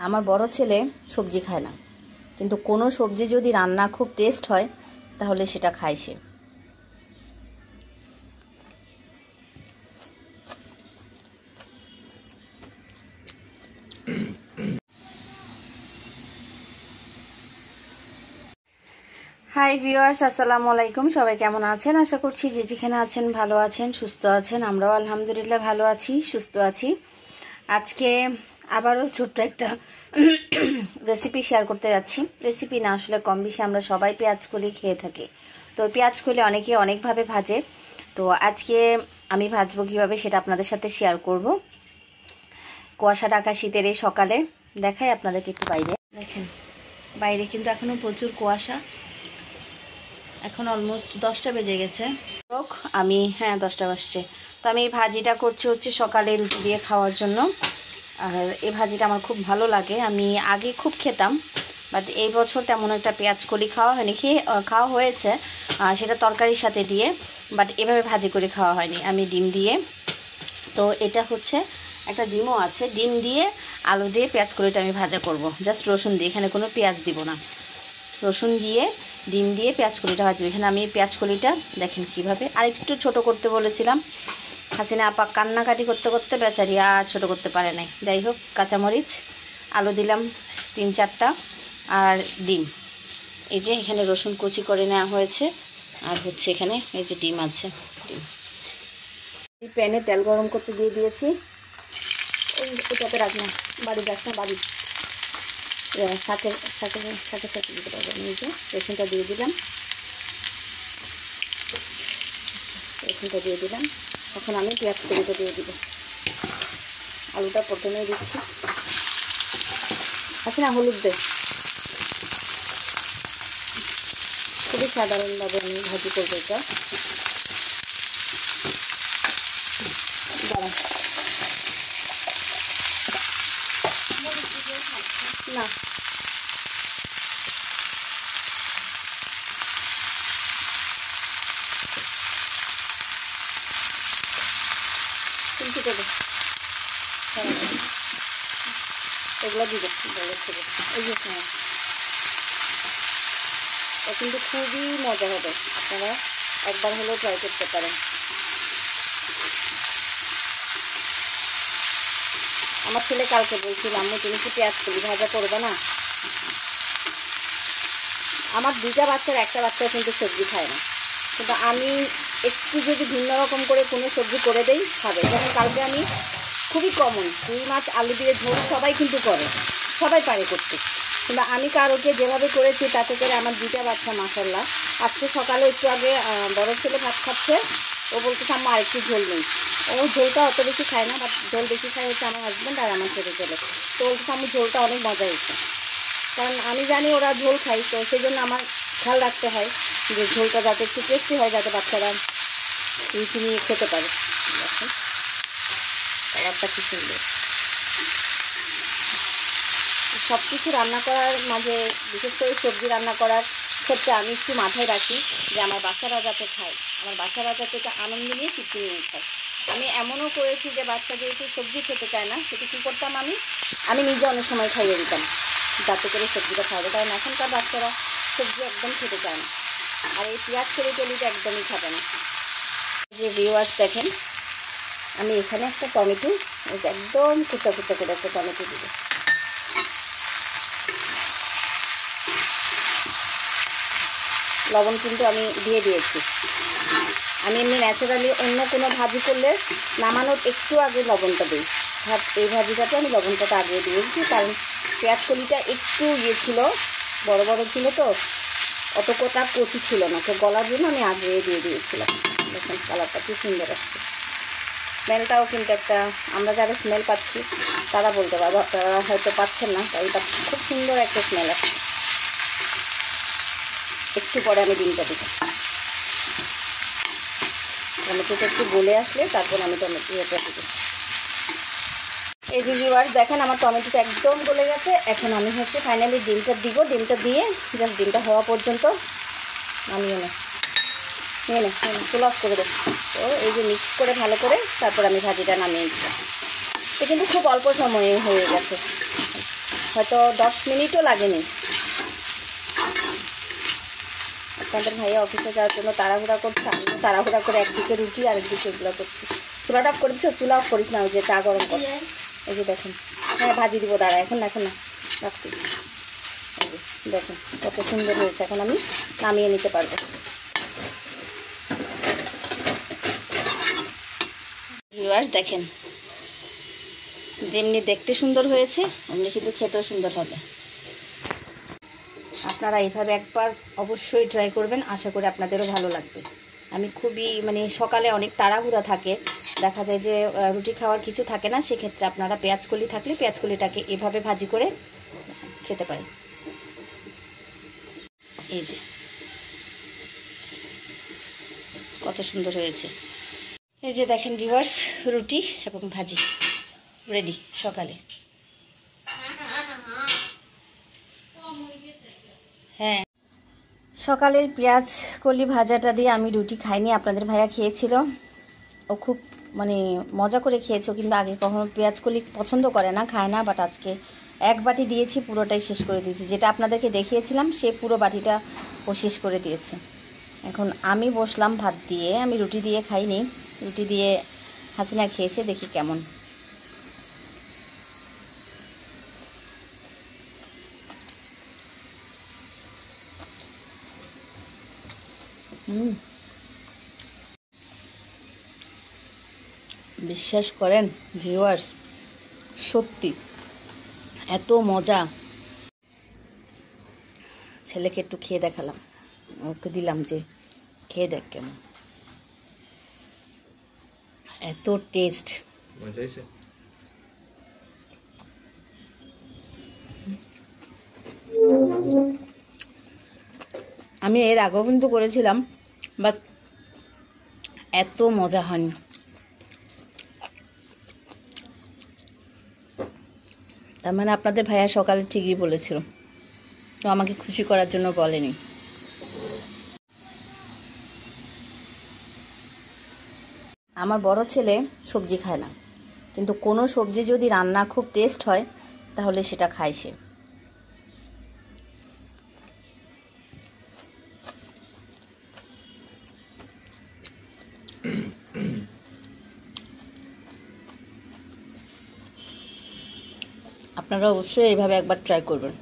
আমার বড় ছেলে সবজি খায় না, কিন্তু কোনো সবজি যদি রান্না খুব টেস্ট হয় তাহলে সেটা খায় সে। হাই ভিউয়ার্স, আসসালামু আলাইকুম। সবাই কেমন আছেন? আশা করছি যে যেখানে আছেন ভালো আছেন, সুস্থ আছেন। আমরাও আলহামদুলিল্লাহ ভালো আছি, সুস্থ আছি। আজকে আবারও ছোট্ট একটা রেসিপি শেয়ার করতে যাচ্ছি। রেসিপি না, আসলে কম বেশি আমরা সবাই পেঁয়াজ কলি খেয়ে থাকি। তো পেঁয়াজ কলি অনেকে অনেকভাবে ভাজে, তো আজকে আমি ভাজবো কীভাবে সেটা আপনাদের সাথে শেয়ার করব। কুয়াশা ঢাকা শীতের এই সকালে দেখাই আপনাদেরকে একটু বাইরে। দেখেন বাইরে কিন্তু এখনও প্রচুর কুয়াশা। এখন অলমোস্ট 10টা বেজে গেছে। আমি 10টা বাজছে। তো আমি এই ভাজিটা করছি হচ্ছে সকালে রুটি দিয়ে খাওয়ার জন্য। আর এই ভাজিটা আমার খুব ভালো লাগে, আমি আগে খুব খেতাম, বাট এই বছর তেমন একটা পেঁয়াজ কলি খাওয়া হয়নি। খাওয়া হয়েছে সেটা তরকারির সাথে দিয়ে, বাট এভাবে ভাজি করে খাওয়া হয়নি। আমি ডিম দিয়ে, তো এটা হচ্ছে একটা ডিমও আছে, ডিম দিয়ে আলু দিয়ে পেঁয়াজ কলিটা আমি ভাজা করব, জাস্ট রসুন দিয়ে, এখানে কোনো পেঁয়াজ দিব না। রসুন দিয়ে ডিম দিয়ে পেঁয়াজ কলিটা ভাজবো। এখানে আমি পেঁয়াজ কলিটা দেখেন কীভাবে আরেকটু ছোট করতে বলেছিলাম। হাসিনা আপা কান্নাকাটি করতে করতে বেচারি আর ছোটো করতে পারে নাই। যাই হোক, কাঁচামরিচ, আলু দিলাম 3-4টা, আর ডিম। এই যে এখানে রসুন কুচি করে নেওয়া হয়েছে, আর হচ্ছে এখানে এই যে ডিম আছে। ডিম এই প্যানে তেল গরম করতে দিয়ে দিয়েছি। ওটাতে রাখনা, বাড়ি যাস না, বাড়ি সাথে সাথে সাথে সাথে দিতে পারবো। এই যে রসুনটা দিয়ে দিলাম, রসুনটা দিয়ে দিলাম। এখন আমি পেঁয়াজ কলিটা দিয়ে দিব। আলুটা প্রথমেই দিচ্ছি। আচ্ছা না, হলুদ দে। খুবই সাধারণভাবে আমি ভাজি করবো এটা। দাঁড়া না, কিন্তু দেবে এগুলো দিবে বলেছে। এই যে কিন্তু খুবই মজা হবে, আপনারা একবার হলেও ট্রাই করতে পারেন। আমার ছেলে কালকে বলছিল, আম্মু তুমি কি পেঁয়াজ কলি ভাজা করবে না? আমার 2টা বাচ্চার একটা বাচ্চা কিন্তু সবজি খায় না, কিন্তু আমি একটু যদি ভিন্ন রকম করে কোনো সবজি করে দেই খাবে। যেমন কালকে আমি খুবই কমন রুই মাছ আলু দিয়ে ঝোল সবাই কিন্তু করে, সবাই পারে করতে, কিন্তু আমি কারোকে যেভাবে করেছি তাতে করে আমার 2টা বাচ্চা মাশাআল্লাহ। আজকে সকালে একটু আগে বড় ছেলে ভাত খাচ্ছে, ও বলতেছে আম্মা আর একটু ঝোল নেই। ও ঝোলটা অত বেশি খায় না, বাট ঝোল বেশি খায় হচ্ছে আমার হাজব্যান্ড আর আমার ছেলে ছেলে। তো বলতেছে আম্মু ঝোলটা অনেক মজা হয়েছে, কারণ আমি জানি ওরা ঝোল খাই, তো সেই জন্য আমার খেয়াল রাখতে হয় যে ঝোলটা যাতে একটু টেস্টি হয়, যাতে বাচ্চারা রুচি নিয়ে খেতে পারে। দেখুন কালারটা কি সুন্দর। সব কিছু রান্না করার মাঝে, বিশেষ করে সবজি রান্না করার ক্ষেত্রে আমি একটু মাথায় রাখি যে আমার বাচ্চারা যাতে খায়, আমার বাচ্চারা যাতে এটা আনন্দ নিয়ে তৃপ্তি নিয়ে খায়। আমি এমনও করেছি যে বাচ্চা যেহেতু সবজি খেতে চায় না, সেটা কী করতাম, আমি নিজে অনেক সময় খাইয়ে দিতাম যাতে করে সবজিটা খাওয়াবে, কারণ এখনকার বাচ্চারা সবজি একদম খেতে চায় না, আর এই পেঁয়াজ কলি টলিটা একদমই খাবে না। যে ভিউয়ার্স দেখেন, আমি এখানে একটা টমেটো একদম কুচা কুচা করে একটা টমেটো দিব। লবণ কিন্তু আমি দিয়ে দিয়েছি। আমি এমনি ন্যাচারালি অন্য কোনো ভাজি করলে নামানোর একটু আগে লবণটা দিই, এই ভাজিটাতে আমি লবণটা আগে দিয়েছি, কারণ পেঁয়াজ কলিটা একটু ছিল, বড় বড় ছিল, তো অত কোটা কচি ছিল না, তো গলার জন্য আমি আগে দিয়ে দিয়েছিলাম। দেখুন কালারটা কি সুন্দর আসছে, স্মেলটাও কিন্তু একটা, আমরা যারা স্মেল পাচ্ছি তারা বলতে পারবো, আপনারা হয়তো পাচ্ছেন না, তাই এটা খুব সুন্দর একটা স্মেল আসছে। একটু পরে আমি ডিমটা দিব। টমেটোটা একটু গলে আসলে তারপর আমি টমেটোটা দিব। এই যে ভিউয়ার্স দেখেন, আমার টমেটোটা একদম গলে গেছে। এখন আমি হচ্ছে ফাইনালি ডিমটা দিব। ডিমটা দিয়ে জাস্ট ডিমটা হওয়া পর্যন্ত নামিয়ে নিয়ে ফুল অফ করে দেব। তো এই যে মিক্স করে ভালো করে তারপর আমি ভাজিটা নামিয়ে দিলাম। এটা কিন্তু খুব অল্প সময়ে হয়ে গেছে। হয়তো 10 মিনিটও লাগেনি। আপনাদের ভাইয়া অফিসে যাওয়ার জন্য তাড়াহুড়া করছে, আমিও তাড়াহুড়া করে একদিকে রুটি আর একদিকে এগুলো করছি। চুলাটা অফ করে দিচ্ছি, চুলা অফ করিস না, ওই যে চা গরম কর। এই যে দেখেন, হ্যাঁ ভাজি দিব, দাঁড়া এখন না রাখতে। দেখেন কত সুন্দর হয়েছে, এখন আমি নামিয়ে নিতে পারবো। ভিউয়ার্স দেখেন, যেমনি দেখতে সুন্দর হয়েছে অমনি কিন্তু খেতেও সুন্দর হবে। আপনারা এইভাবে একবার অবশ্যই ট্রাই করবেন, আশা করি আপনাদেরও ভালো লাগবে। আমি খুবই মানে সকালে অনেক তাড়াহুড়া থাকে, দেখা যায় যে রুটি খাওয়ার কিছু থাকে না, সেক্ষেত্রে আপনারা পেঁয়াজকলি থাকলে পেঁয়াজকলিটাকে এভাবে ভাজি করে খেতে পারেন। এই যে কত সুন্দর হয়েছে। এই যে দেখেন ভিউয়ার্স, রুটি এবং ভাজি রেডি সকালে। হ্যাঁ, সকালের পেঁয়াজ কলি ভাজাটা দিয়ে আমি রুটি খাইনি, আপনাদের ভাইয়া খেয়েছিল। ও খুব মানে মজা করে খেয়েছো, কিন্তু আগে কখনো পেঁয়াজ কলি পছন্দ করে না, খায় না, বাট আজকে এক বাটি দিয়েছি, পুরোটাই শেষ করে দিয়েছি। যেটা আপনাদেরকে দেখিয়েছিলাম সে পুরো বাটিটা ও শেষ করে দিয়েছে। এখন আমি বসলাম ভাত দিয়ে, আমি রুটি দিয়ে খাইনি, রুটি দিয়ে হাসিনা খেয়েছে, দেখি কেমন। বিশ্বাস করেন ভিউয়ার্স, সত্যি এত মজা। ছেলেকে একটু খেয়ে দেখালাম, ওকে দিলাম যে খেয়ে দেখ কেমন, এত টেস্ট। আমি এর আগেও কিন্তু করেছিলাম, বাট এত মজা হয়নি। তার মানে আপনাদের ভাইয়া সকালে ঠিকই বলেছিল, তো আমাকে খুশি করার জন্য বলেনি। আমার বড় ছেলে সবজি খায় না, কিন্তু কোনো সবজি যদি রান্না খুব টেস্ট হয় তাহলে সেটা খায় সে। আপনারা অবশ্যই এইভাবে একবার ট্রাই করবেন।